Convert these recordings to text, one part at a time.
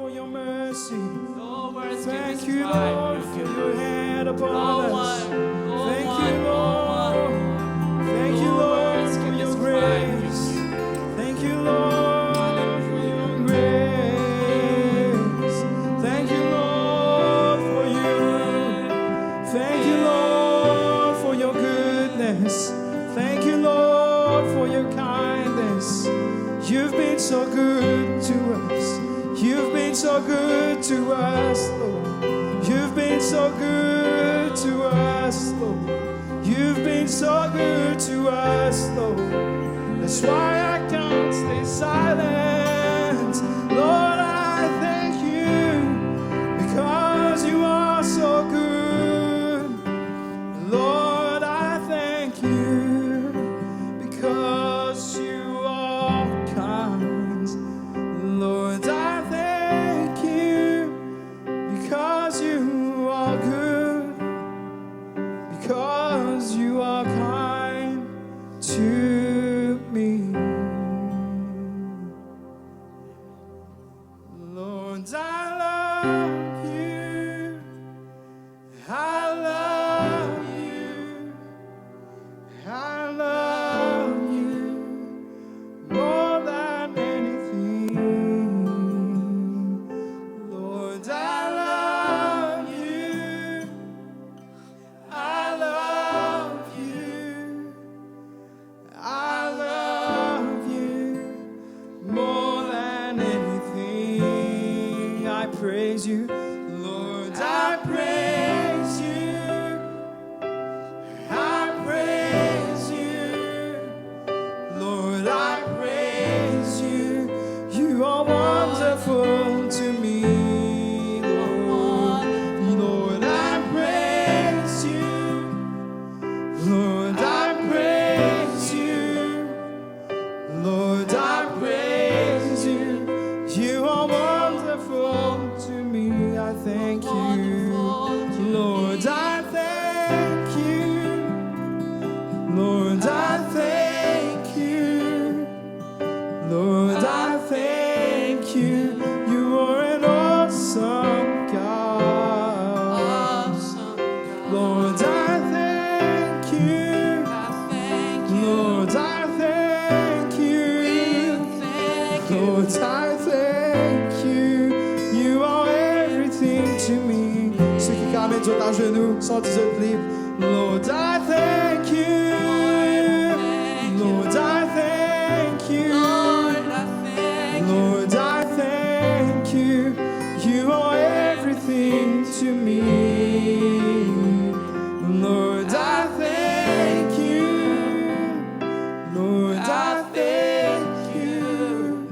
for your mercy. No words can Thank you, describe Lord, your for goodness. your hand No upon us. one, no Thank one, you, no Lord. one. Thank you, No Lord, words for can your describe your grace. goodness. Thank you, Lord, for your grace. Thank you, Lord, for you. Thank you, Lord, for your goodness. Thank you, Lord, for your kindness. You've been so good to us. You've been so good to us, Lord. You've been so good to us, Lord. You've been so good to us, Lord. That's why I can't stay silent. Lord, I thank you because you are so good. Lord, I thank you because you are kind. Lord, I thank you because you are good, because you are kind to me. Lord, I love you. I love you. I love you more than anything. Lord, I love you. I love you. I love you more than anything. I praise you, Lord. I praise you. I praise you, Lord. I praise you. You are wonderful to me, Lord. Lord, I praise you. Lord, I praise you. Lord, I praise you. You are wonderful to me. I thank you. Lord, I thank you. Lord, I thank you. Lord, I thank you. You are an awesome God. Lord, I thank you. Lord, I thank you. Lord, I thank you. You are everything to me. Ceux qui carmènent sont à genoux, sont libre. Lord, I thank you. Lord, I thank you. Lord, I thank you. You are everything to me. Lord, I thank you. Lord, I thank you.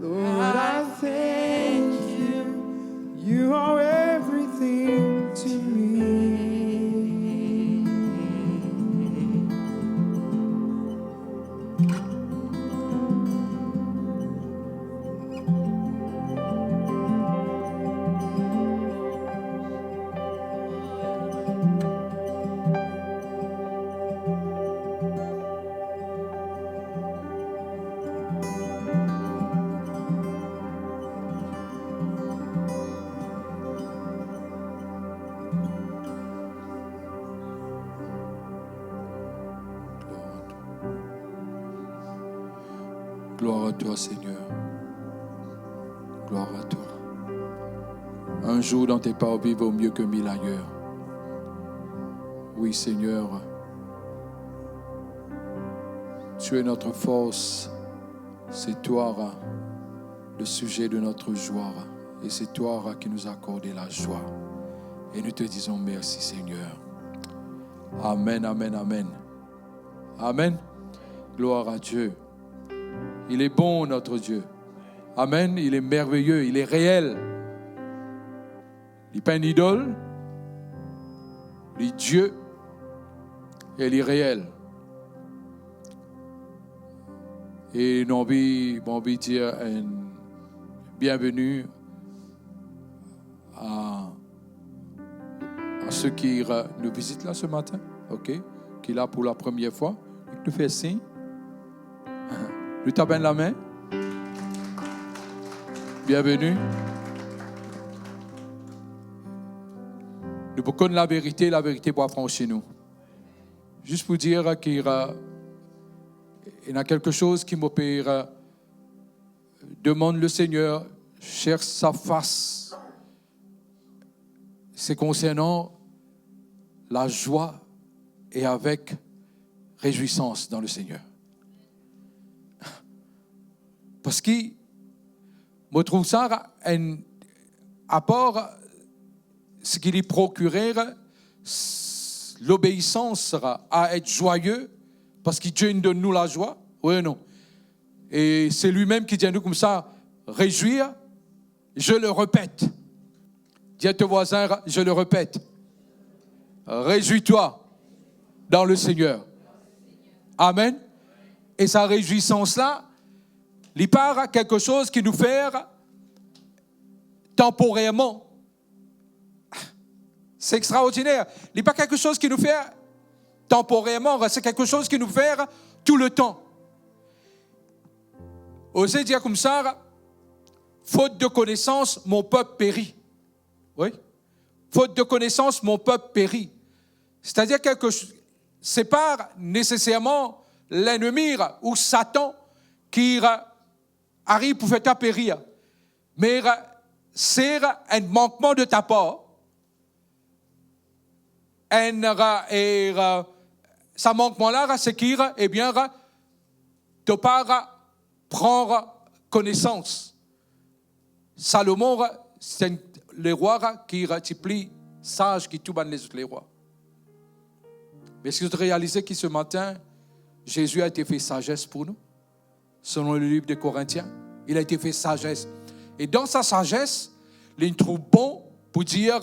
Lord, I thank you. You are everything to me. Gloire à toi, Seigneur. Gloire à toi. Un jour dans tes paroles vaut mieux que 1000 ailleurs. Oui, Seigneur. Tu es notre force. C'est toi le sujet de notre joie. Et c'est toi qui nous as accordé la joie. Et nous te disons merci, Seigneur. Amen, amen, amen. Amen. Gloire à Dieu. Il est bon, notre Dieu. Amen. Il est merveilleux. Il est réel. Il n'est pas une idole. Il est Dieu. Et il est réel. Et nous avons envie de dire bienvenue à ceux qui nous visitent là ce matin. OK? Qui est là pour la première fois. Et qui nous fait signe. Lui tape la main. Bienvenue. Nous connaissons la vérité pour affranchir nous. Juste pour dire qu'il y a quelque chose qui m'opère. Demande le Seigneur, cherche sa face. C'est concernant la joie et avec réjouissance dans le Seigneur. Parce que je trouve ça un apport, ce qui lui procurait l'obéissance à être joyeux, parce que Dieu nous donne nous la joie. Oui ou non? Et c'est lui-même qui dit à nous comme ça, réjouir, je le répète. Dis à ton voisin, je le répète. Réjouis-toi dans le Seigneur. Amen. Et sa réjouissance-là, il part à quelque chose qui nous fait temporairement. C'est extraordinaire. Il n'est pas quelque chose qui nous fait temporairement, c'est quelque chose qui nous fait tout le temps. Osez dire comme ça, faute de connaissance, mon peuple périt. Oui. Faute de connaissance, mon peuple périt. C'est-à-dire que ce n'est pas nécessairement l'ennemi ou Satan qui arrive pour faire périr. Mais c'est un manquement de ta part. Ce manquement-là, c'est qu'il, te part prendre connaissance. Salomon, c'est le roi qui est plus sage que tous les autres rois. Mais est-ce que vous réalisez que ce matin, Jésus a été fait sagesse pour nous? Selon le livre de Corinthiens, il a été fait sagesse. Et dans sa sagesse, il trouve bon pour dire,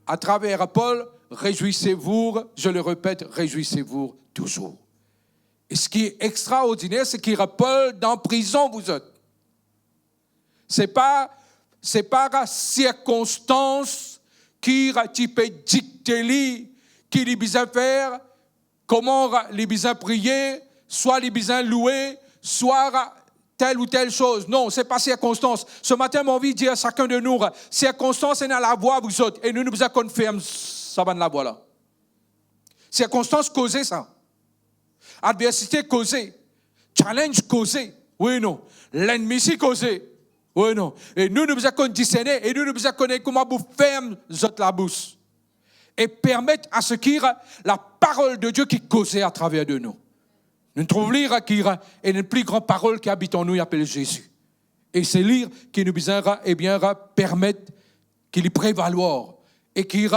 à travers Paul, réjouissez-vous, je le répète, réjouissez-vous toujours. Et ce qui est extraordinaire, c'est qu'il y a Paul dans prison, vous êtes. C'est pas circonstance qui peut dicter qui les besoin faire, comment les besoin prier, soit les besoin louer, soit telle ou telle chose. Non, c'est pas circonstance. Ce matin, j'ai envie de dire à chacun de nous, circonstance est dans la voie, vous autres, et nous besoin confirmer ça va dans la voie là. Circonstance causée ça. Adversité causée. Challenge causé. Oui, non. L'ennemi causé. Oui, non. Et nous devons discerner et nous devons connaître comment vous fermer la bouche. Et permettre à ce qu'il y ait la parole de Dieu qui cause à travers de nous. Nous trouvons lire qu'il y a une plus grande parole qui habite en nous, il appelle Jésus. Et c'est lire qui nous permettre qu'il y prévaloir et qu'il y ait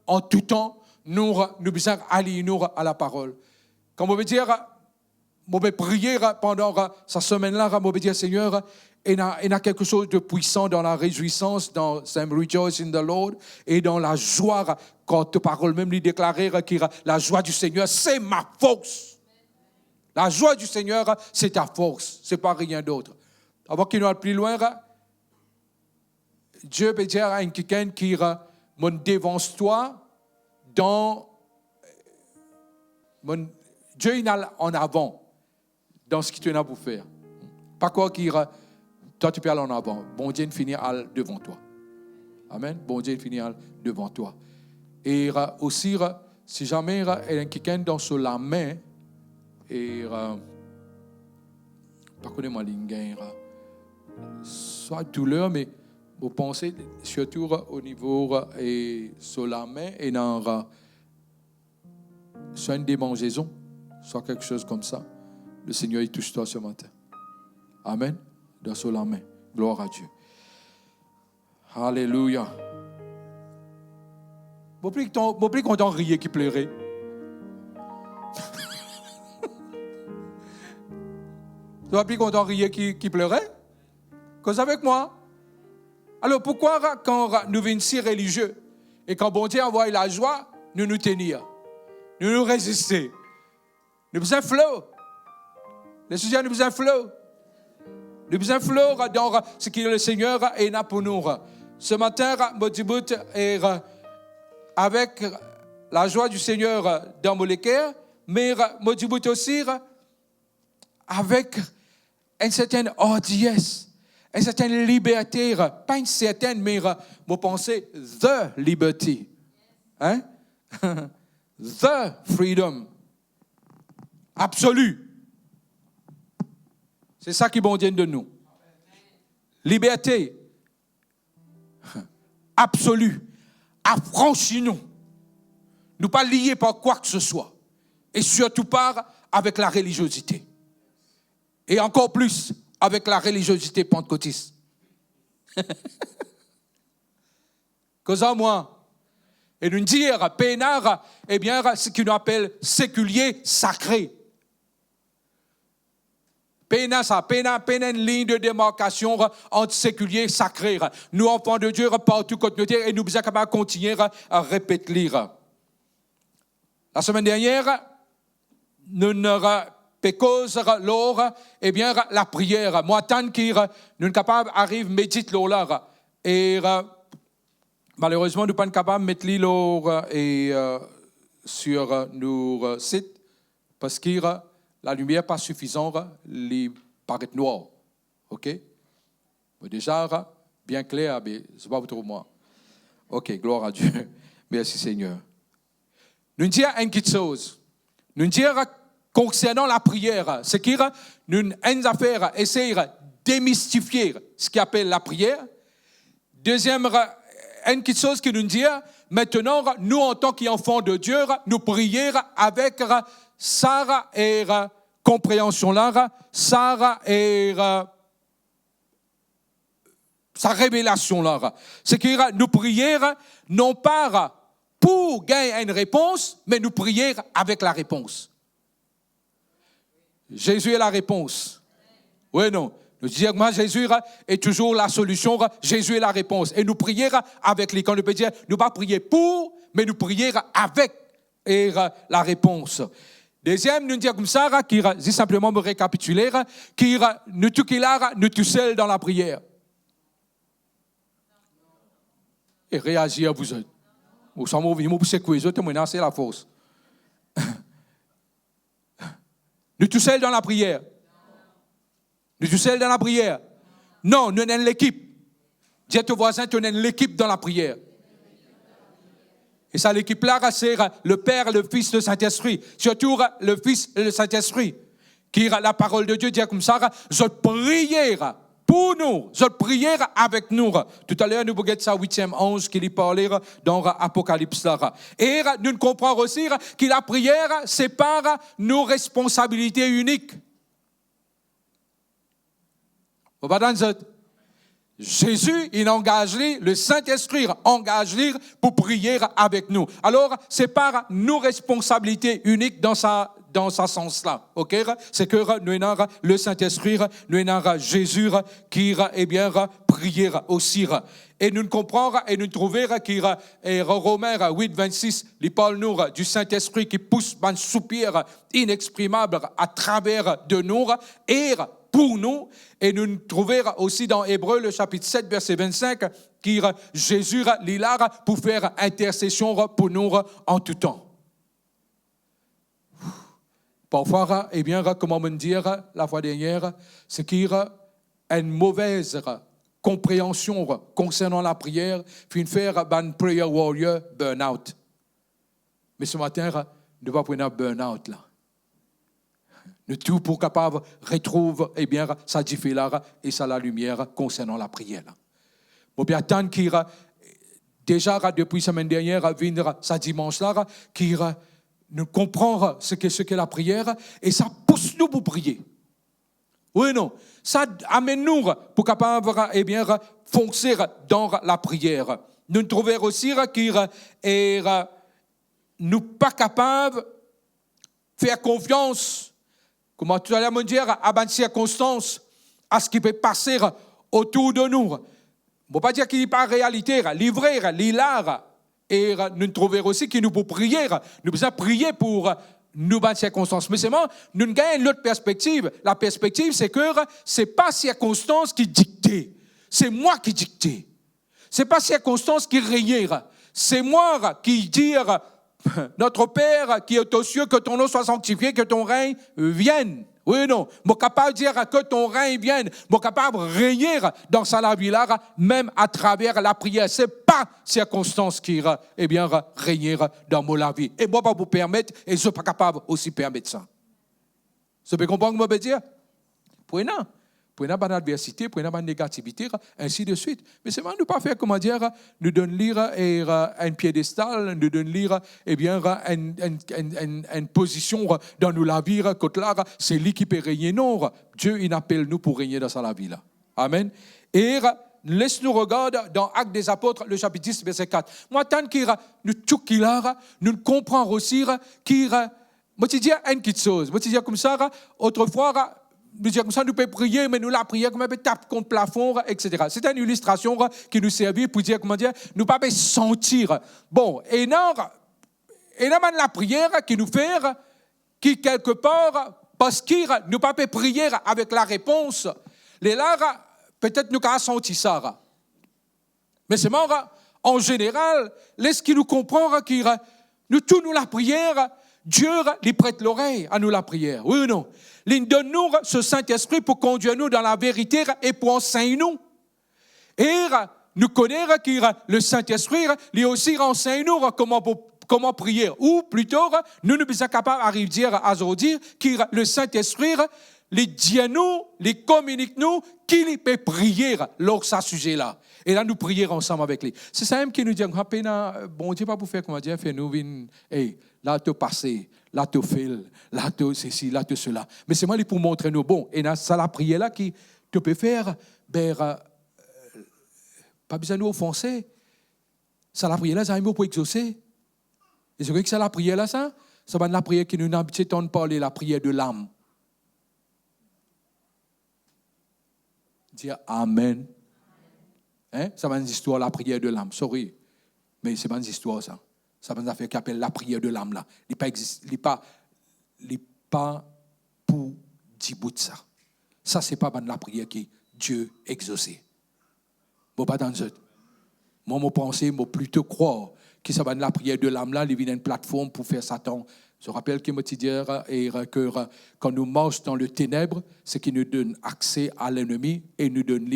en tout temps nous devons aller à la parole. Quand on veut dire, on veut prier pendant cette semaine-là, on veut dire, Seigneur, il y a quelque chose de puissant dans la réjouissance, dans rejoice in the Lord, et dans la joie, quand ta parole même lui déclarer que la joie du Seigneur, c'est ma force. La joie du Seigneur, c'est ta force, c'est pas rien d'autre. Avant qu'il nous aille plus loin, Dieu peut dire à quelqu'un qui me dévance toi dans Dieu il a en avant dans ce qu'il te a pour faire. Pas quoi qu'il toi tu peux aller en avant. Bon Dieu finit devant toi. Amen. Bon Dieu finit devant toi. Et aussi si jamais il y a quelqu'un dans la main et pas connaître moi l'ingain soit douleur mais vous pensez surtout au niveau et sur la main et dans soit une démangeaison, soit quelque chose comme ça. Le Seigneur il touche toi ce matin. Amen. Dans sur la main. Gloire à Dieu. Alléluia. Vous plus content rier qui pleurait. Tu vas plus content rier qui pleurait? Cause avec moi. Alors pourquoi quand nous venons si religieux et quand bon Dieu envoie la joie, nous tenir, nous résister, nous besoin flow. Les sujets nous besoin flow. Nous besoin flow dans ce que le Seigneur est là pour nous. Ce matin, Modibut est avec la joie du Seigneur dans mon cœur, mais Modibut aussi avec une certaine hardiesse, une certaine liberté, pas une certaine, mais vous pensez, the liberty. Hein? The freedom. Absolue. C'est ça qui bon Dieu de nous. Liberté. Absolue. Affranchis-nous. Nous pas liés par quoi que ce soit. Et surtout pas avec la religiosité. Et encore plus avec la religiosité pentecôtiste. Cause moi. Et nous dire, pénard, eh bien, ce qu'on appelle séculier sacré. Pénard, ça, pénard, une ligne de démarcation entre séculier et sacré. Nous, enfants de Dieu, partout côté de et nous sommes capables de continuer à répéter lire. La semaine dernière, nous n'aurons pas cause l'or, eh bien, la prière. Moi, tant que nous sommes capables d'arriver méditer l'or. Et malheureusement, nous ne sommes pas capables de mettre l'or sur nos sites parce que la lumière n'est pas suffisante, il paraît noir. OK? Mais déjà, bien clair, mais ce n'est pas pour moi. OK, gloire à Dieu. Merci Seigneur. Nous disons une petite chose. Nous disons concernant la prière, c'est que nous avons affaire essayer de démystifier ce qu'on appelle la prière. Deuxième, une petite chose que nous disons, maintenant, nous en tant qu'enfants de Dieu, nous prions avec Sarah et compréhension là, Sarah et sa révélation là. C'est que nous prions non pas pour gagner une réponse, mais nous prions avec la réponse. Jésus est la réponse. Oui, non. Nous disons que Jésus est toujours la solution, Jésus est la réponse. Et nous prions avec lui. Quand nous peut dire, nous ne pas prier pour, mais nous prions avec la réponse. Deuxième, nous disons comme ça, qui dit simplement me récapituler, qui nous tous seuls dans la prière. Et réagir, vous êtes. Vous sommes mauvais, vous secouez, vous êtes menacés la force. Nous tous seuls dans la prière. Nous tous seuls dans la prière. Non, nous sommes l'équipe. Dis à ton voisin, tu es l'équipe dans la prière. Et ça, l'équipe-là, c'est le Père, le Fils, le Saint-Esprit. Surtout le Fils et le Saint-Esprit. Qui, la parole de Dieu dit comme ça, je prière pour nous, je prière avec nous. Tout à l'heure, nous regardons ça, 8e ange qui lui parlait dans l'Apocalypse. Et nous comprenons aussi que la prière, c'est pas nos responsabilités uniques. Vous voyez ça? Jésus, il engage le Saint-Esprit engage pour prier avec nous. Alors, c'est par nos responsabilités uniques dans sa sens-là. OK? C'est que nous avons le Saint-Esprit, nous avons Jésus qui, eh bien, prier aussi. Et nous comprenons et nous trouvons que Romains 8, 26, il parle nous du Saint-Esprit qui pousse un soupir inexprimable à travers de nous et pour nous, et nous trouvons aussi dans Hébreux, le chapitre 7, verset 25, qui Jésus est là pour faire intercession pour nous en tout temps. Parfois, eh bien, comment me dire la fois dernière, c'est qu'il y a une mauvaise compréhension concernant la prière, puis faire un prayer warrior burn-out. Mais ce matin, nous allons prendre un burn-out là. Nous tout pour capable retrouve eh bien sa différence et sa la lumière concernant la prière. Bon bien tant qu'il déjà depuis semaine dernière venir sa dimanche là qui nous comprend ce qu'est la prière et ça pousse nous pour prier. Oui non, ça amène nous pour capable eh bien foncer dans la prière. Nous trouvons aussi qu'il est nous pas capable faire confiance. Comment tu allais me dire, à une circonstance, à ce qui peut passer autour de nous. On ne peut pas dire qu'il n'est pas réalité, livrer, l'hilar. Et nous trouvons aussi qu'il nous faut prier. Nous devons prier pour nous dans circonstances. Mais c'est moi, nous gagnons une autre perspective. La perspective, c'est que ce n'est pas circonstance qui dicte. C'est moi qui dicte. Ce n'est pas circonstance qui règne. C'est moi qui dire. Notre Père qui est aux cieux, que ton nom soit sanctifié, que ton règne vienne. Oui, non. Je suis capable de dire que ton règne vienne. Je suis capable de régner dans sa vie là, même à travers la prière. Ce n'est pas circonstance qui régner dans mon vie. Et moi, je ne peux pas vous permettre, et je ne suis pas capable aussi de permettre ça. Vous pouvez comprendre ce que je veux dire? Prenez une adversité, prenez une négativité, ainsi de suite. Mais c'est vraiment ne pas faire, comment dire, nous donne lire un piédestal, nous donne lire, une position dans nous la vie, que là, c'est lui qui peut régner. Non, Dieu, il appelle nous pour régner dans sa vie là. Amen. Et laisse-nous regarder dans Actes des Apôtres, le chapitre 10, verset 4. Moi, tant qu'il nous tout qu'il a, nous comprenons aussi qu'il moi, je dis une petite chose. Moi, je dis comme ça, autrefois, nous disons comme ça, nous pouvons prier, mais nous la prière comme un peu tape contre le plafond, etc. C'est une illustration qui nous servit pour dire, comment dire, nous ne pouvons pas sentir. Bon, et non, la prière qui nous fait, qui quelque part, parce qu'il nous ne pouvons pas prier avec la réponse, les là, peut-être nous avons senti ça. Mais c'est mort, en général, laisse qui nous comprend, qui nous tous nous la prière, Dieu lui prête l'oreille à nous la prière. Oui ou non? Il donne-nous ce Saint-Esprit pour conduire nous dans la vérité et pour enseigner nous. Et nous connaissons que le Saint-Esprit lui aussi enseigne nous comment prier. Ou plutôt, nous sommes capables d'arriver à dire aujourd'hui que le Saint-Esprit les dit à nous, les communique nous, qu'il peut prier lors de ce sujet-là. Et là, nous prions ensemble avec lui. C'est ça même qui nous dit, bon Dieu, pas pour faire, comment dire, fait nous, hey, là, tu passé, là, tu fais, là, tu ceci, là, tu cela. Mais c'est moi pour montrer nous, bon, et ça, la prière-là, qui tu peux faire, pas besoin de nous offenser. Ça, la prière-là, ça pour exaucer. Et c'est vrai que ça, la prière-là, ça va être la prière qui nous habitue de parler, la prière de l'âme. Dire Amen. Hein? Ça va être une histoire, la prière de l'âme. Sorry. Mais c'est pas une histoire, ça. Ça va être une affaire qui appelle la prière de l'âme, là. Il n'est pas pour 10 bouts de ça. Ça, c'est pas la prière qui Dieu exaucé. Bon, pas dans ce. Moi, je pense, je plutôt croire que ça va être la prière de l'âme, là, il vient une plateforme pour faire Satan. Je rappelle que que quand nous marchons dans le ténèbre, c'est qui nous donne accès à l'ennemi et nous donne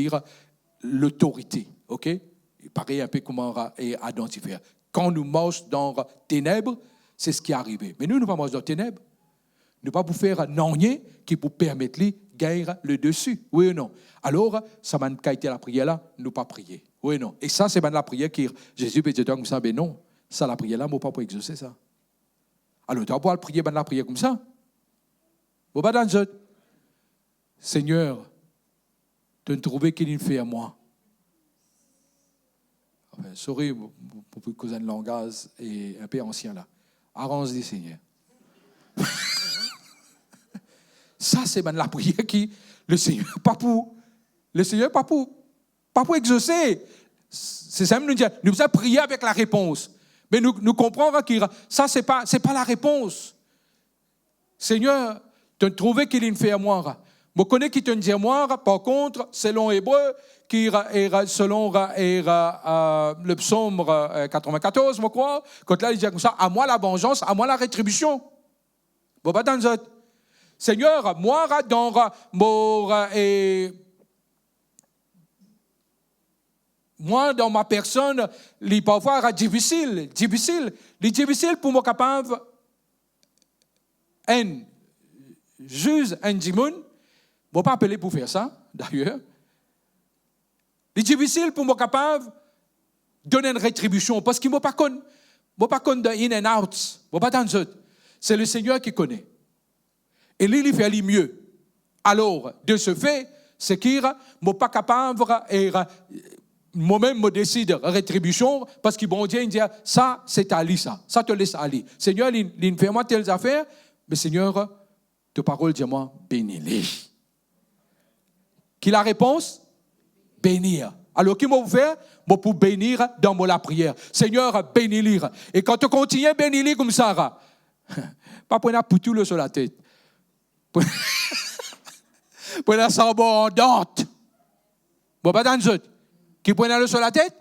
l'autorité. OK? Il paraît un peu comment identifier. Quand nous marchons dans le ténèbre, c'est ce qui est arrivé. Mais nous ne pas marcher dans le ténèbre. Nous ne pas pour faire rien qui pour permettre de gagner le dessus. Oui ou non? Alors, ça m'a été la prière là, nous pas prier. Oui ou non? Et ça, c'est la prière qui Jésus peut dire comme ça, mais non. Ça, la prière là, moi pas pour exaucer ça. Alors, tu vas pouvoir prier la prière comme ça. Vous pas dans le Seigneur, tu as trouvé qu'il fait à moi. Enfin, sorry pour le cousin de langage et un peu ancien là. Arrange les Seigneur. Ça, c'est la prière qui, le Seigneur, pas pour exaucer. C'est ça, nous devons prier avec la réponse. Mais nous comprenons que ça, c'est pas la réponse. Seigneur, tu as trouvé qu'il est fait à moi. Je connais qui te dit à moi, par contre, selon Hébreu, qui selon le psaume 94, je crois, quand là, il dit comme ça, à moi la vengeance, à moi la rétribution. Bon, pas dans le Seigneur, moi, dans moi, dans ma personne, les parfois est difficile. Il est difficile pour moi capable un juge, un démon. Je ne vais pas appeler pour faire ça, d'ailleurs. Il est difficile pour moi capable de donner une rétribution parce qu'il ne va pas connaître in and out. Il ne va pas dans le c'est le Seigneur qui connaît. Et lui, il fait aller mieux. Alors, de ce fait, c'est qu'il n'est pas capable et moi-même, je décide de rétribution parce que bon Dieu, il dit, ça, c'est à lui, ça te laisse aller. Seigneur, il fait moi telles affaires, mais Seigneur, ta parole dit moi, bénis-les. Qui la réponse? Bénir. Alors, qui m'a faire? Moi, pour bénir dans la prière. Seigneur, bénis-les. Et quand tu continues à bénir comme ça, pas pour un poutou sur la tête. Pour un sabon en dente. Bon, pas dans le qui prennent le sur la tête,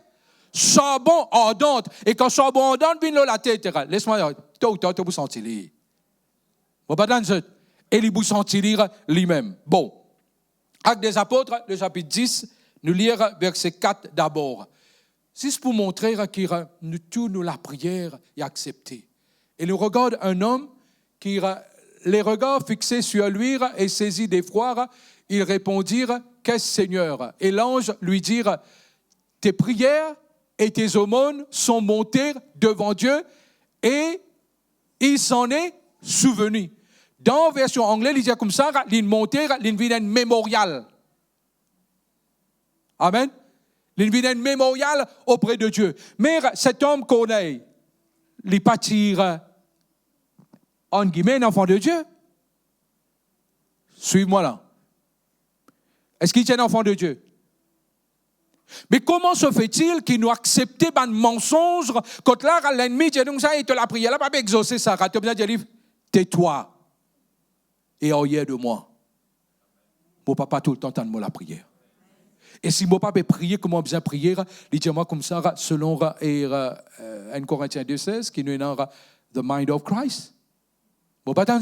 charbon ardente. Et quand charbon ardente vient dans la tête, laisse-moi, tôt ou tard, tu vous sentir. Bon, pas dans et il vous sentir lui-même. Bon, Actes des Apôtres, le chapitre 10, nous lire verset 4 d'abord. C'est pour montrer que nous la prière est acceptée. Et nous regarde un homme qui, les regards fixés sur lui et saisi d'effroi, il répondit, qu'est-ce Seigneur? Et l'ange lui dit, tes prières et tes aumônes sont montées devant Dieu et il s'en est souvenu. Dans la version anglaise, il dit comme ça, il montait, il vient mémorial. Amen. Il vient mémorial auprès de Dieu. Mais cet homme connaît, il pâtir, en guillemets, un enfant de Dieu. Suive-moi là. Est-ce qu'il est un enfant de Dieu? Mais comment se fait-il qu'il nous accepte un mensonge quand là, l'ennemi dit donc ça, il te l'a prié, là, pas exaucer ça. Tu as besoin de dire, tais-toi et ayez de moi. Mon papa tout le temps t'en la prière. Et si mon papa prier, comment bien prier? Il dit moi comme ça, selon 1 Corinthiens 2,16, qui nous est dans the mind of Christ. Mon papa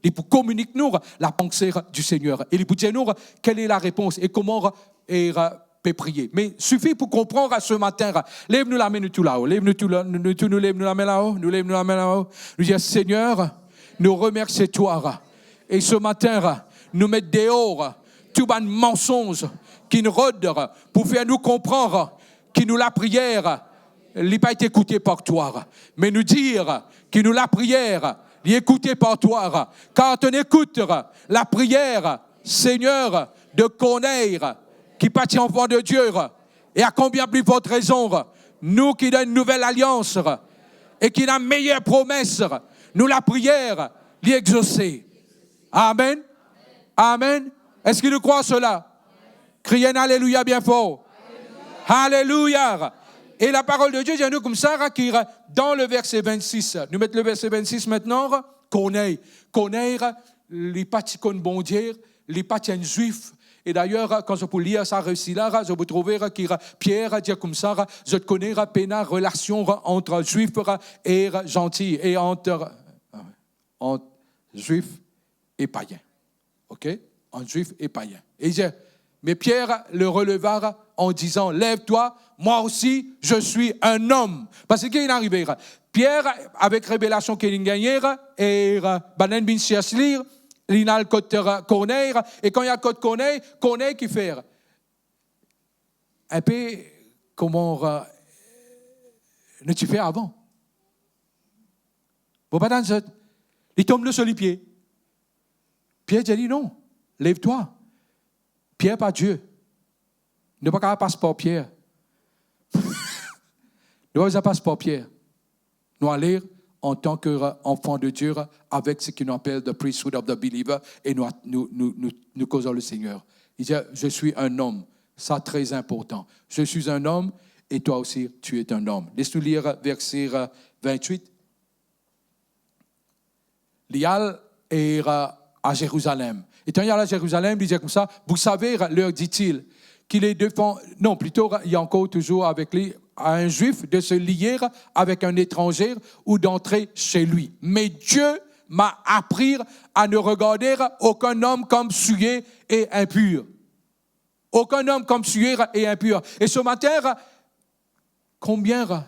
il peut communiquer nous la pensée du Seigneur. Et il peut dire nous quelle est la réponse et comment peut prier. Mais suffit pour comprendre ce matin. Lève-nous la main, nous tout là-haut. Lève-nous tout là, nous lève-nous la main là-haut. Nous lève-nous la main là-haut. Nous disons Seigneur, nous remercions toi. Et ce matin, nous mettons dehors tout un mensonge qui nous rôde pour faire nous comprendre que nous la prière n'a pas été écoutée par toi. Mais nous dire que nous la prière est écoutée par toi. Quand on écoute la prière, Seigneur, de connaître qui partit enfant de Dieu, et à combien plus forte raison, nous qui donne une nouvelle alliance et qui a une meilleure promesse, nous la prière l'y exaucer. Amen. Amen. Est-ce qu'il nous croit cela? Criez un Alléluia bien fort. Alléluia. Alléluia. Et la parole de Dieu dit à nous comme ça, qui dans le verset 26, nous mettons le verset 26 maintenant, connaître les patikons bon Dieu, les patients juifs. Et d'ailleurs, quand je peux lire ça récit-là, je peux trouver que Pierre dit comme ça, je connais la relation entre juifs et gentils, et entre juifs et païens. OK? Entre juifs et païens. Et il dit, mais Pierre le releva en disant, lève-toi, moi aussi, je suis un homme. Parce qu'il est arrivé. Pierre, avec révélation qu'il a gagné, et Banen bin Chiaslir, il a le code Corneille, et quand il y a le code Corneille qui fait un peu comment tu fais avant. Bon, pas dans il tombe sur les pieds. Pierre dit non, lève-toi. Pierre, pas Dieu. Ne pas qu'un passeport Pierre. Ne pas un passeport Pierre. Nous allons lire en tant qu'enfant de Dieu avec ce qu'on appelle the priesthood of the believer et nous causons le Seigneur. Il dit, je suis un homme. Ça, très important. Je suis un homme et toi aussi, tu es un homme. Laisse-nous lire verset 28. Lial est à Jérusalem. Et quand il y a à Jérusalem, il dit comme ça, vous savez, leur dit-il, qu'il est devant, non, plutôt, il y a encore toujours avec lui, à un juif de se lier avec un étranger ou d'entrer chez lui. Mais Dieu m'a appris à ne regarder aucun homme comme souillé et impur. Aucun homme comme souillé et impur. Et ce matin, combien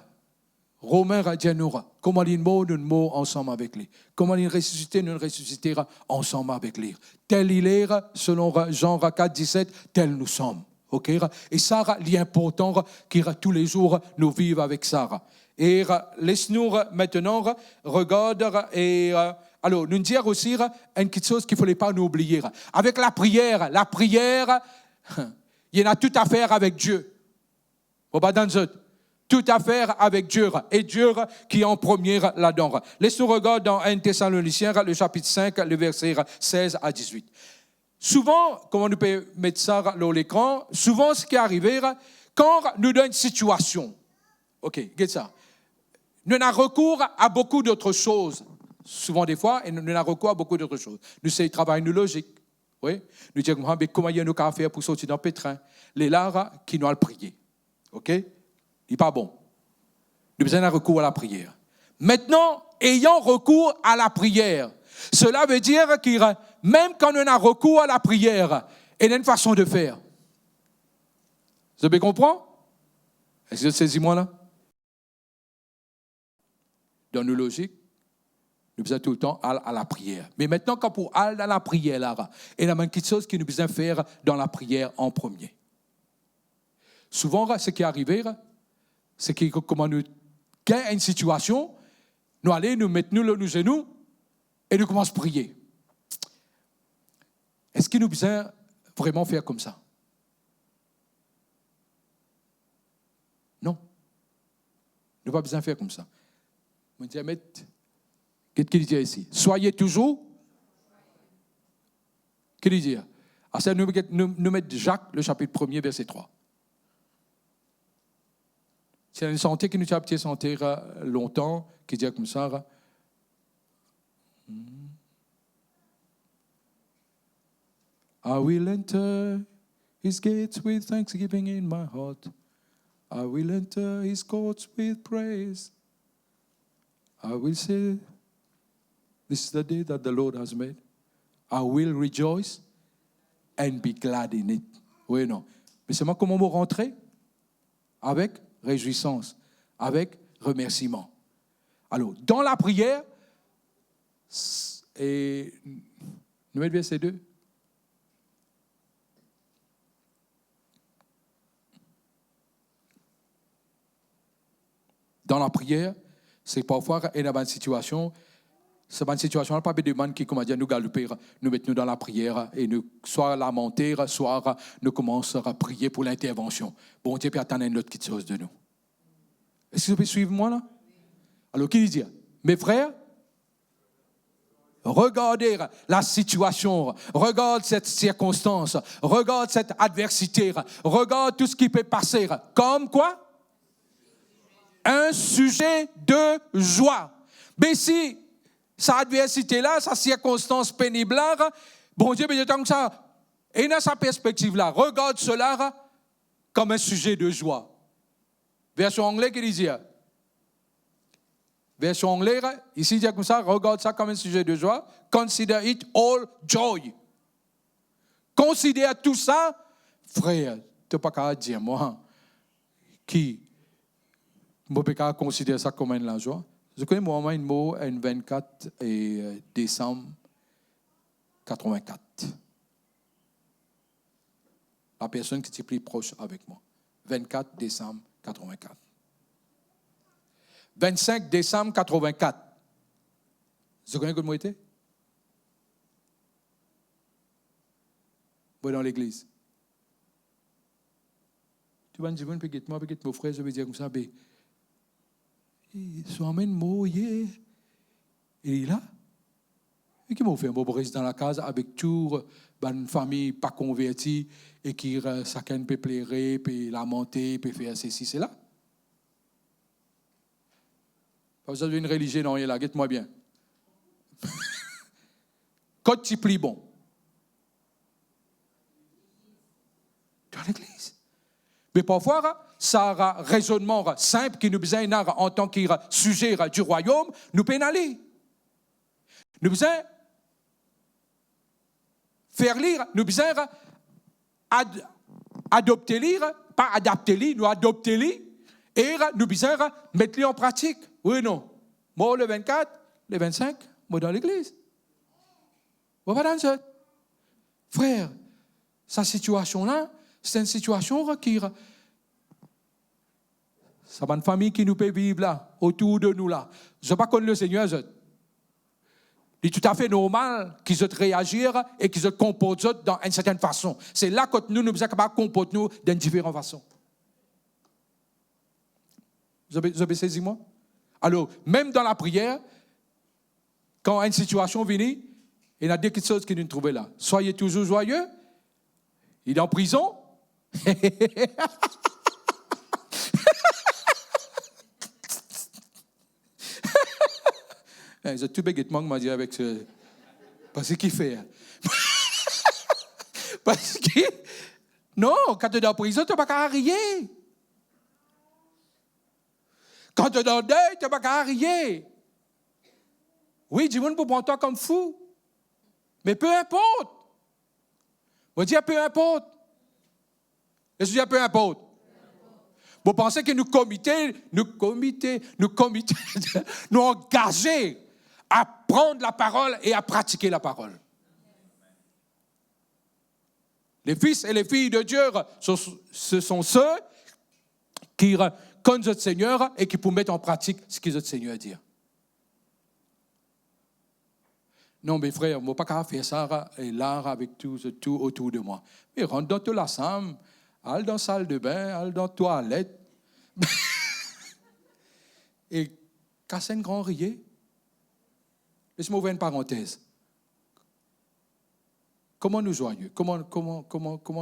Romains disent nous, comment il mot ensemble avec lui. Comment il ressuscité, nous ressusciter ensemble avec lui. Tel il est, selon Jean 4, 17, tel nous sommes. Okay? Et ça, c'est important que tous les jours nous vivons avec ça. Et laisse-nous maintenant regarder et alors nous dire aussi une petite chose qu'il ne fallait pas nous oublier. Avec la prière, il y en a tout à faire avec Dieu. Faut pas dans tout à faire avec Dieu. Et Dieu qui est en premier là-dedans. Laisse-nous regarder dans 1 Thessaloniciens, le chapitre 5, le verset 16 à 18. Souvent, comment nous pouvons mettre ça dans l'écran, souvent ce qui est arrivé, quand nous donne une situation, ok, regarde ça, nous avons recours à beaucoup d'autres choses, souvent des fois, et nous avons recours à beaucoup d'autres choses. Nous savons travailler nos logiques, oui, nous disons comment il y a nos cas à faire pour sortir dans le pétrin, les lards qui nous ont prié, ok, il n'est pas bon. Nous avons besoin d'un recours à la prière. Maintenant, ayant recours à la prière, Cela veut dire que même quand on a recours à la prière, il y a une façon de faire. Vous avez compris? Est-ce que vous saisissez-moi là? Dans nos logiques, nous besoin tout le temps à la prière. Mais maintenant, quand pour aller dans la prière, là, il y a quelque chose que nous besoin faire dans la prière en premier. Souvent, ce qui est arrivé, c'est que comment nous gagnons une situation, nous allons nous mettre nos genoux et nous commençons à prier. Est-ce que nous besoin vraiment faire comme ça? Non. Nous n'avons pas besoin de faire comme ça. On dit, qu'est-ce qu'il dit ici? Soyez toujours. Qu'est-ce qu'il dit? Alors, ça nous met Jacques, le chapitre 1er, verset 3. C'est une santé qui nous a peut-être sentir longtemps, qui dit comme ça. I will enter his gates with thanksgiving in my heart. I will enter his courts with praise. I will say, this is the day that the Lord has made. I will rejoice and be glad in it. Oui, non. Mais c'est moi comment vous rentrez? Avec réjouissance, avec remerciement. Alors, dans la prière, et nous mettons verset 2. Dans la prière, c'est parfois une bonne situation. Cette bonne situation, elle n'a pas de demande qui, comme on dit, nous galoper, nous mettons dans la prière et nous soit lamenter, soit nous commençons à prier pour l'intervention. Bon Dieu peut attendre une autre petite chose de nous. Est-ce que vous pouvez suivre moi là? Alors, qui dit? Mes frères, regardez la situation, regarde cette circonstance, regarde cette adversité, regarde tout ce qui peut passer. Comme quoi? Un sujet de joie. Mais si sa adversité-là, sa circonstance pénible-là, bon Dieu, mais tant que ça, et dans sa perspective-là, regarde cela comme un sujet de joie. Version anglaise, qui dit? Version anglaise, ici, il dit comme ça, regarde ça comme un sujet de joie. Consider it all joy. Considère tout ça, frère, tu n'as pas qu'à dire, moi, qui je peux considérer ça comme une joie. Je connais moi un mot, un 24 décembre 84. La personne qui est plus proche avec moi. 24 décembre 84. 25 décembre 84. Vous connaissez quel mot était? Vous dans l'église. Tu vas me dire, peut-être mon frère, je vais dire comme ça, mais soit même mot, il est là. Et qui m'a fait un beau reste dans la case avec toute une famille pas convertie et qui chacun peut pleurer, peut lamenter, peut faire ceci, c'est là. Vous avez une religion, non, il est là, guette-moi bien. Quand tu pries bon. Dans l'église. Mais parfois, ça a un raisonnement simple qui nous besoin en tant que sujet du royaume, nous pénaler. Nous besoin faire lire, nous besoin adopter lire, pas adapter lire, nous adopter lire, et nous besoin mettre lire en pratique. Oui, non. Moi, le 24, le 25, moi dans l'église. Moi, pas dans ça. Frère, sa situation-là, c'est une situation qui... Ça va une famille qui nous peut vivre là, autour de nous là. Je ne sais pas connaître le Seigneur. Il est tout à fait normal qu'ils se réagissent et qu'ils se comportent d'une certaine façon. C'est là que nous sommes capables de comporter nous d'une différente façon. Vous avez saisi moi? Alors, même dans la prière, quand une situation vient, il y a deux petites choses que nous trouvons là. Soyez toujours joyeux. Il est en prison. C'est tout bêtement que m'a dit avec ce... Parce qu'il fait. Parce que... Non, quand tu es en prison, tu n'as pas qu'à rier. Quand tu es dans le deuil, tu n'as pas qu'à rier. Oui, du monde pour prendre toi comme fou. Mais peu importe. On dit peu importe. Est-ce que peu importe? Vous pensez que nous engager à prendre la parole et à pratiquer la parole. Les fils et les filles de Dieu, ce sont ceux qui connaissent notre Seigneur et qui peuvent mettre en pratique ce que notre Seigneur dit. Non, mes frères, je ne vais pas faire ça et là avec tout autour de moi. Mais rentre dans toute la chambre, allez dans la salle de bain, allez dans la toilette. Et casser un grand rier. Laisse-moi ouvrir une parenthèse. Comment nous joyeux? Comment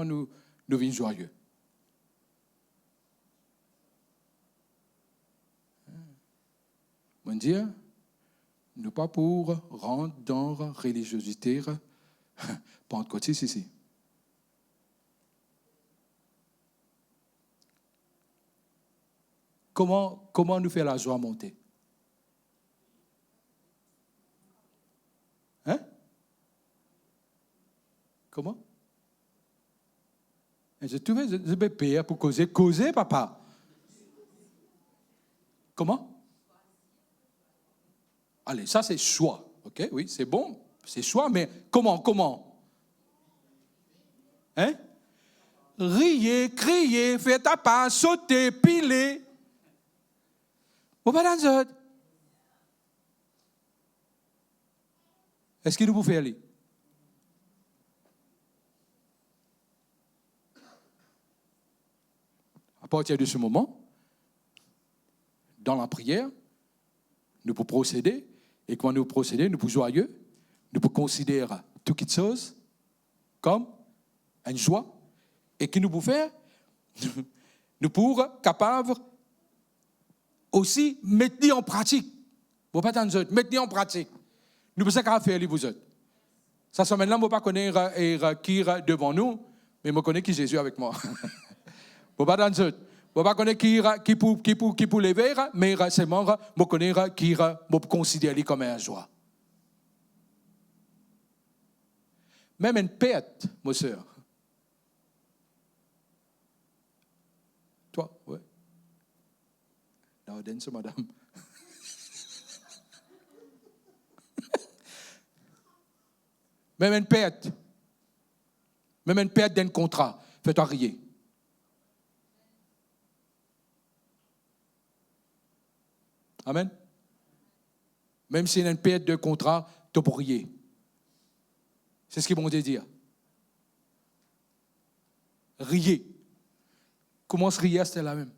nous vîmes joyeux? Mon Dieu, nous pas pour rentrer dans la religiosité pentecôtiste ici. Comment nous faire la joie monter? Hein? Comment? Je vais payer pour causer. Causer, papa. Comment? Allez, ça c'est choix. OK, oui, c'est bon. C'est choix, mais comment? Hein? Riez, criez, faites ta part, sauter, piler. Vous pas dans ça? Est-ce qu'il nous peut faire aller? À partir de ce moment, dans la prière, nous pouvons procéder. Et quand nous procédons, nous pouvons joyeux. Nous pouvons considérer toutes choses comme une joie. Et qui nous pouvons faire? Nous pouvons capables aussi mettre en pratique. Vous ne pouvez pas mettre en pratique. Nous pouvons faire les vous autres. Ça, c'est maintenant, je ne peux pas connaître qui est devant nous, mais je connais qui est Jésus avec moi. Je ne peux pas dans eux. Je ne peux pas connaître qui pour lever, mais c'est moi, je connais qui me considère comme un joie. Même une pète, ma soeur. Toi, oui. Non, donne ça, madame. Même une pète d'un contrat, fais-toi rier. Amen. Même si il y a une perte de contrat, tu peux rier. C'est ce qu'ils vont te dire. Rier. Comment se rier, c'était la même.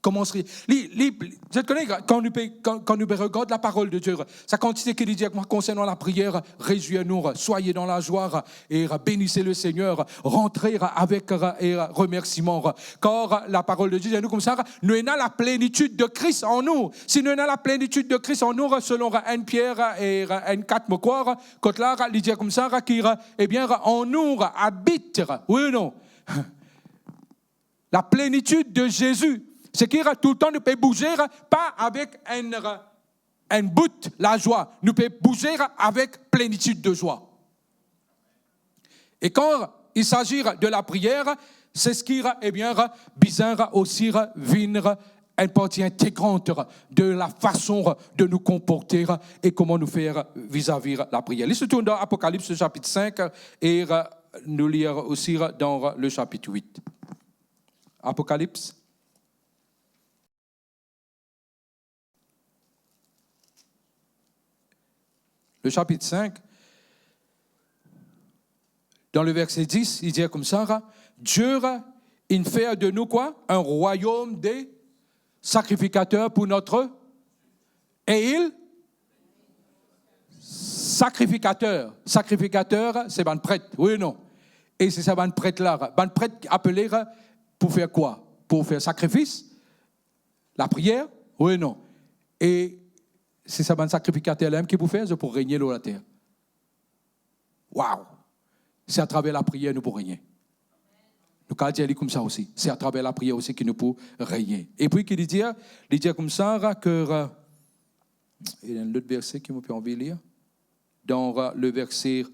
Comment se rier. Je te connais, quand nous regardons la parole de Dieu, sa quantité qu'il dit concernant la prière, réjouissez-nous, soyez dans la joie et bénissez le Seigneur, rentrez avec remerciement. Car la parole de Dieu dit nous comme ça, nous avons la plénitude de Christ en nous. Si nous avons la plénitude de Christ en nous, selon 1 Pierre et 1 4 Mokoir, quand là, il dit comme ça, eh bien, en nous habite, oui ou non, la plénitude de Jésus. C'est qu'il tout le temps, nous pouvons bouger, pas avec un but, la joie. Nous pouvons bouger avec plénitude de joie. Et quand il s'agit de la prière, c'est ce qui est bien bizarre aussi, venir une partie intégrante de la façon de nous comporter et comment nous faire vis-à-vis la prière. Laissez tourner dans Apocalypse chapitre 5 et nous lire aussi dans le chapitre 8. Apocalypse. Le chapitre 5, dans le verset 10, il dit comme ça, Dieu, il fait de nous quoi? Un royaume des sacrificateurs pour notre... Et il? Sacrificateur, c'est un prêtre, oui ou non? Et c'est ça, un prêtre-là. Un prêtre appelé pour faire quoi? Pour faire sacrifice? La prière? Oui ou non? Et... c'est ça, un sacrificateur là qui vous fait pour régner sur la terre. Waouh! C'est à travers la prière nous pour régner. Nous avons dit comme ça aussi. C'est à travers la prière aussi que nous pouvons régner. Et puis, il dit comme ça que... Il y a un autre verset qui m'a fait envie de lire. Dans le verset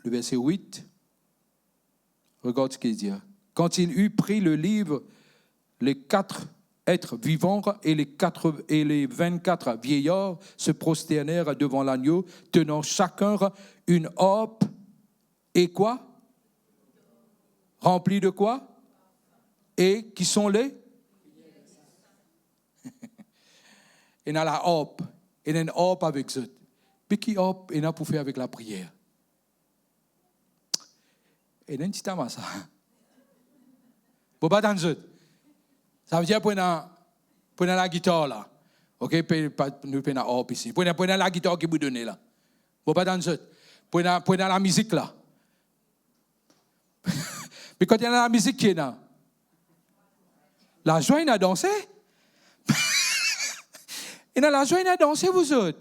8, regarde ce qu'il dit. Quand il eut pris le livre, les 4 êtres vivants et les 24 vieillards se prosternèrent devant l'agneau, tenant chacun une harpe et quoi? Remplie de quoi? Et qui sont les? Et dans la harpe, il y a une harpe avec eux. Puis qui harpe, il y a pour faire avec la prière. Et il y a un petit temps ça. Pour pas dans eux. Ça veut dire pour la guitare là. OK, nous prenons la harpe ici. Pour la guitare qui vous donne là. Pour pas dans eux. Pour la musique là. Mais quand il y a la musique qui est là, la joie il a dansé. Et dans la joie il a dansé vous autres.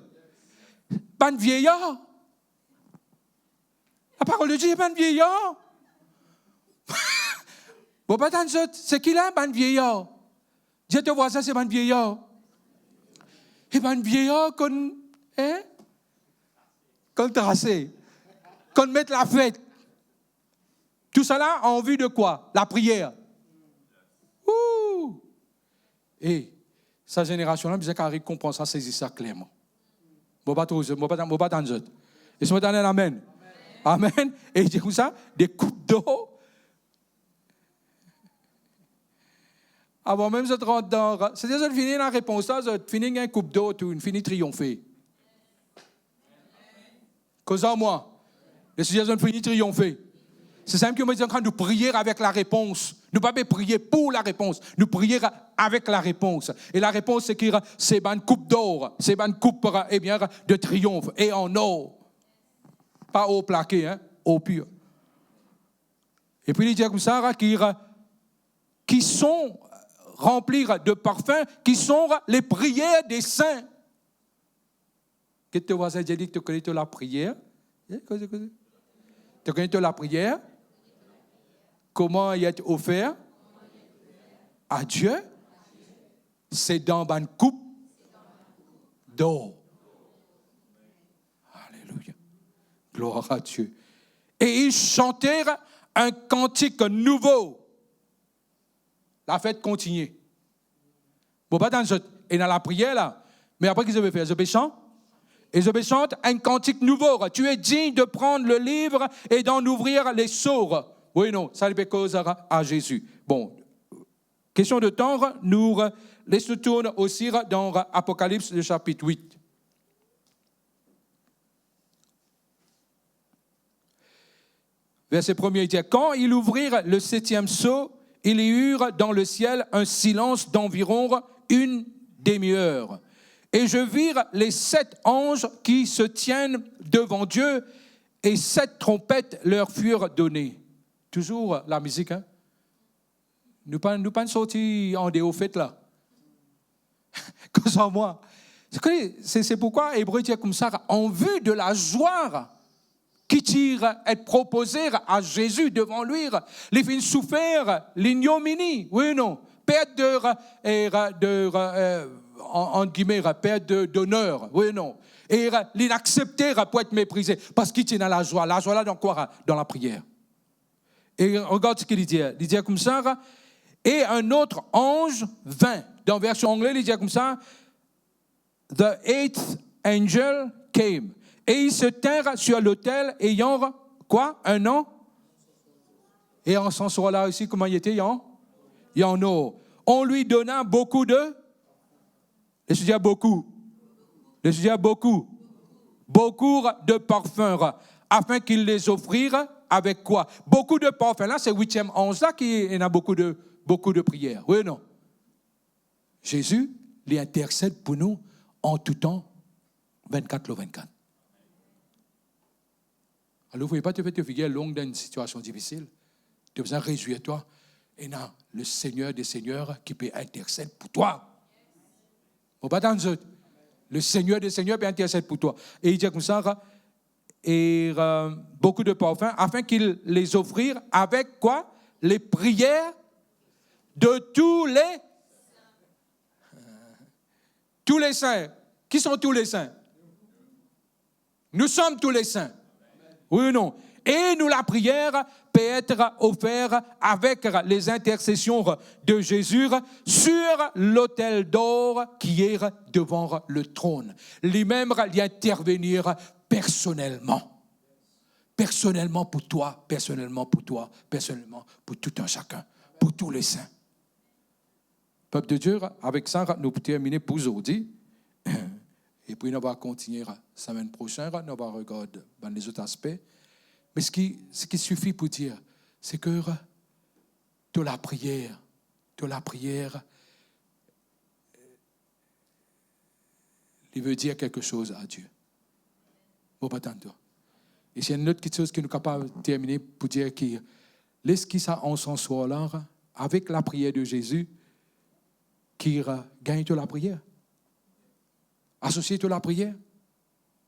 Pas de vieillard. La parole de Dieu est pas de vieillard. Bon, pas dans autres. C'est qui là, ban vieillard? Dieu te voit ça, c'est ban vieillard. Et ban vieillard qu'on tracé, qu'on mette la fête. Tout ça là en vue de quoi? La prière. Ouh! Et sa génération là, bien qu'elle récompense, ça saisit ça clairement. Bon, pas dans autres. Et si vous donnez l'amen. Amen. Et il dit comme ça, des coupes d'eau. Avant même de rentrer dans... C'est-à-dire que vous finissez la réponse là, vous finissez une coupe d'eau, vous finissez triompher. Cause en moi. Les sujets ont fini triompher. C'est simple que nous sommes en train de prier avec la réponse. Nous ne pouvons pas prier pour la réponse. Nous prions avec la réponse. Et la réponse, c'est que c'est une coupe d'or. C'est une coupe de triomphe. Et en or. Pas au plaqué, hein, au pur. Et puis il dit comme ça, qui sont remplis de parfums, qui sont les prières des saints. Qu'est-ce que tu vois ça? J'ai dit que tu connais la prière. Tu connais la prière? Comment il est offert à Dieu? C'est dans une coupe d'or. Alléluia. Gloire à Dieu. Et ils chantèrent un cantique nouveau. La fête continue. Bon, pas et dans la prière là. Mais après, qu'est-ce qu'ils veulent faire? Ils chantent. Ils chantent un cantique nouveau. Tu es digne de prendre le livre et d'en ouvrir les sceaux. Oui, non, ça fait cause à Jésus. Bon, question de temps, nous laissons tourner aussi dans Apocalypse, le chapitre 8. Verset 1er, il dit, quand ils ouvrirent le 7e sceau, il y eut dans le ciel un silence d'environ une demi-heure. Et je vis les 7 anges qui se tiennent devant Dieu, et 7 trompettes leur furent données. Toujours la musique, hein? Nous pas sortis en des hauts fêtes là. Comme en moi. C'est pourquoi Hébreu dit comme ça, en vue de la joie qui tire être proposé à Jésus devant lui, les fins souffert l'ignominie, oui non, perte en guillemets, perte d'honneur, oui non, et l'inaccepter pour être méprisé, parce qu'il tient dans la joie là dans quoi? Dans la prière. Et regarde ce qu'il dit comme ça, et un autre ange vint, dans la version anglaise, il dit comme ça, the 8th angel came. Et il se tinrent sur l'autel ayant, quoi? Un an? Et en ce soir-là aussi, comment il était? Il y en a. On lui donna beaucoup de... Laissez dire beaucoup. Laissez dire beaucoup. Beaucoup de parfums, afin qu'il les offrira avec quoi? Beaucoup de parfums. Là, c'est 8e ange là qui en a beaucoup de prières. Oui ou non? Jésus, il intercède pour nous en tout temps, 24/24. Alors, vous ne pouvez pas te faire te figurer longue dans une situation difficile. Tu as besoin de réjouir toi. Et non, le Seigneur des Seigneurs qui peut intercéder pour toi. Faut pas dans le Seigneur des Seigneurs peut intercéder pour toi. Et il dit comme ça, et beaucoup de parfums, afin qu'ils les offrirent avec quoi? Les prières de tous les saints. Qui sont tous les saints? Nous sommes tous les saints. Oui ou non? Et nous, la prière peut être offerte avec les intercessions de Jésus sur l'autel d'or qui est devant le trône. Lui-même y intervenir personnellement. Personnellement pour toi, personnellement pour toi, personnellement pour tout un chacun, pour tous les saints. Peuple de Dieu, avec ça, nous terminons pour aujourd'hui. Et puis, nous allons continuer la semaine prochaine, nous allons regarder les autres aspects. Mais ce qui suffit pour dire, c'est que de la prière, il veut dire quelque chose à Dieu. Bon, pas tant. Et c'est une autre chose que nous sommes capables de terminer pour dire que laisse qui ça en son soir là, avec la prière de Jésus, qui gagne de la prière. Associer de la prière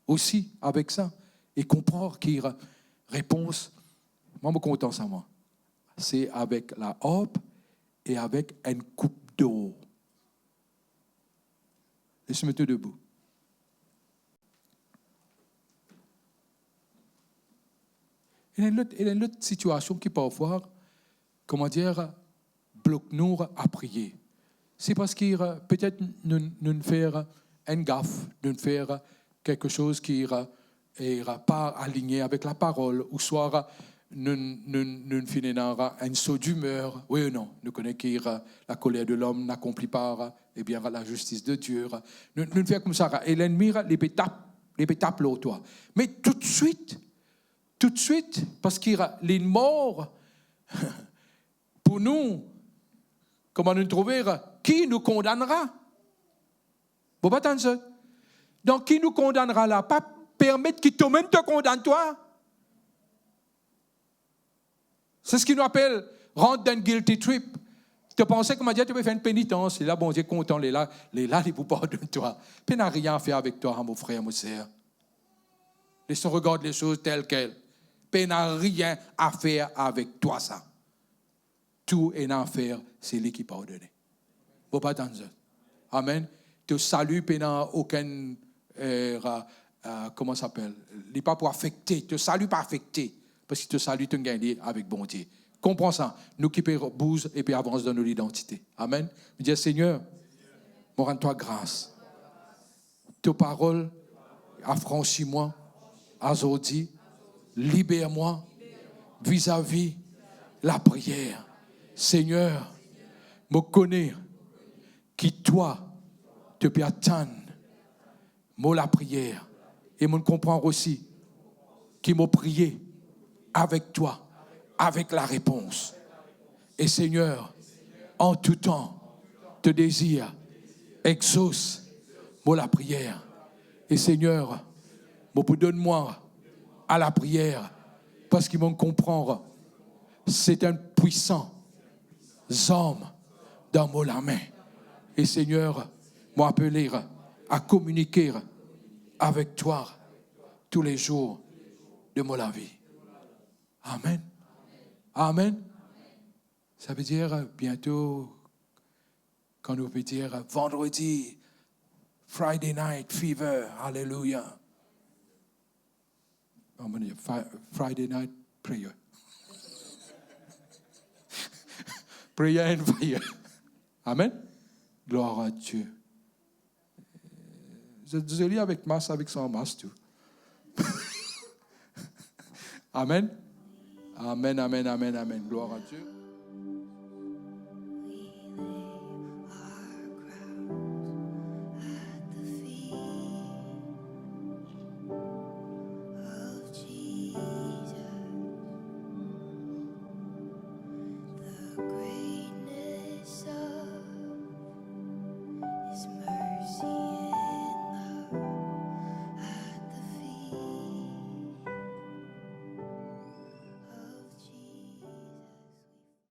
aussi avec ça et comprendre qu'il réponse, moi, je suis content ça, moi. C'est avec la harpe et avec une coupe d'eau. Laisse-moi te debout. Il y a une autre situation qui parfois, bloque-nous à prier. C'est parce qu'il peut-être nous faire une gaffe, nous faire quelque chose qui n'est pas aligné avec la parole, ou soit nous finissons un saut d'humeur. Oui ou non? Nous connaissons que la colère de l'homme n'accomplit pas la justice de Dieu. Nous faisons comme ça. Et l'ennemi, les peut taper le toi. Mais tout de suite, parce qu'il y a les morts, pour nous, comment nous trouver, qui nous condamnera? Bon, pas attendre ça. Donc, qui nous condamnera là? Pas permettre qu'il toi-même te condamne, toi. C'est ce qu'il nous appelle rentrer dans un guilty trip. Tu pensais que tu peux faire une pénitence. Et là, bon Dieu, content, les là, il vous pardonne toi. Puis n'a rien à faire avec toi, mon frère, mon sœur. Laissons regarder les choses telles quelles. Puis n'a rien à faire avec toi, ça. Tout est en faire, c'est lui qui pardonne. Faut pas attendre ça. Amen. Te salue, puis n'a aucun, comment ça s'appelle? Il n'est pas pour affecter. Te salue pas affecter. Parce qu'il te salue, tu gagnes avec bon Dieu. Comprends ça. Nous qui bougons et puis avance dans nos identités. Amen. Je dis, Seigneur, rends-toi grâce. Tes paroles, affranchis-moi, aujourd'hui, libère-moi vis-à-vis la prière. Seigneur, me connais qui toi te peux attendre, moi la prière, et me comprendre aussi qui m'a prié avec toi, avec la réponse. Et Seigneur, en tout temps, te désire, exauce moi la prière. Et Seigneur, donne-moi à la prière, parce qu'ils vont comprendre, c'est un puissant homme dans la main. Et Seigneur, m'appeler à communiquer avec toi tous les jours de ma vie. Amen. Amen. Ça veut dire bientôt, quand on peut dire vendredi, Friday night fever, hallelujah. On va dire Friday night prayer. Prayer and fire. Amen. Gloire à Dieu. Vous êtes désolé avec masse, avec son masse, tout. Amen. Amen, amen, amen, amen. Gloire à Dieu. Great